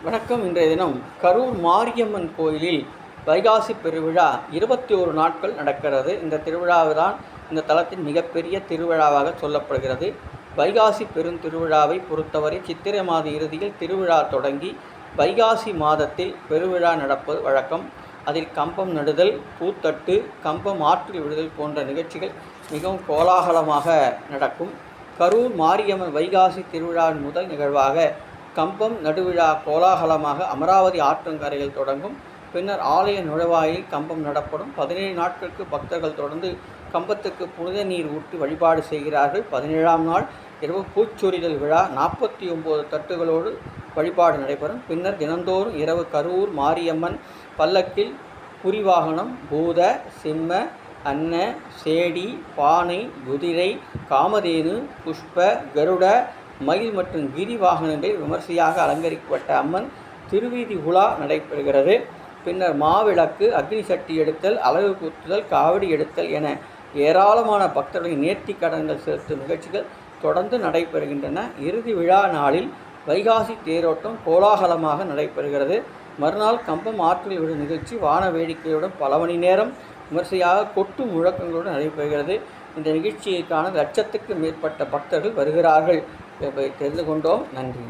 வணக்கம். இன்றைய தினம் கரூர் மாரியம்மன் கோயிலில் வைகாசி பெருவிழா 21 நாட்கள் நடக்கிறது. இந்த திருவிழாவுதான் இந்த தலத்தின் மிகப்பெரிய திருவிழாவாக சொல்லப்படுகிறது. வைகாசி பெருந்திருவிழாவை பொறுத்தவரை சித்திரை மாத இறுதியில் திருவிழா தொடங்கி வைகாசி மாதத்தில் பெருவிழா நடப்பது வழக்கம். அதில் கம்பம் நடுதல், பூத்தட்டு, கம்பம் ஆற்றில் விடுதல் போன்ற நிகழ்ச்சிகள் மிகவும் கோலாகலமாக நடக்கும். கரூர் மாரியம்மன் வைகாசி திருவிழாவின் முதல் நிகழ்வாக கம்பம் நடுவிழா கோலாகலமாக அமராவதி ஆற்றங்கரையில் தொடங்கும். பின்னர் ஆலய நுழைவாயில் கம்பம் நடப்படும். 17 நாட்களுக்கு பக்தர்கள் தொடர்ந்து கம்பத்துக்கு புனித நீர் ஊற்றி வழிபாடு செய்கிறார்கள். 17ஆம் நாள் இரவு பூச்சொரிதல் விழா 49 தட்டுகளோடு வழிபாடு நடைபெறும். பின்னர் தினந்தோறும் இரவு கரூர் மாரியம்மன் பல்லக்கில் புரிவாகனம், பூத, சிம்ம, அன்ன, சேடி, பானை, குதிரை, காமதேனு, புஷ்ப, கருட, மயில் மற்றும் கிரி வாகனங்களில் விமர்சையாக அலங்கரிக்கப்பட்ட அம்மன் திருவீதி உலா நடைபெறுகிறது. பின்னர் மாவிளக்கு, அக்னி சட்டி எடுத்தல், அலகு குத்துதல், காவடி எடுத்தல் என ஏராளமான பக்தர்களின் நேர்த்தி கடன்கள் செலுத்தும் நிகழ்ச்சிகள் தொடர்ந்து நடைபெறுகின்றன. இறுதி விழா நாளில் வைகாசி தேரோட்டம் கோலாகலமாக நடைபெறுகிறது. மறுநாள் கம்பம் ஆற்றில் விடும் நிகழ்ச்சி வான வேடிக்கையுடன் பல மணி நேரம் விமர்சையாக கொட்டு முழக்கங்களுடன் நடைபெறுகிறது. இந்த நிகழ்ச்சியை காண லட்சத்துக்கு மேற்பட்ட பக்தர்கள் வருகிறார்கள் என்பதை தெரிந்து கொண்டோம். நன்றி.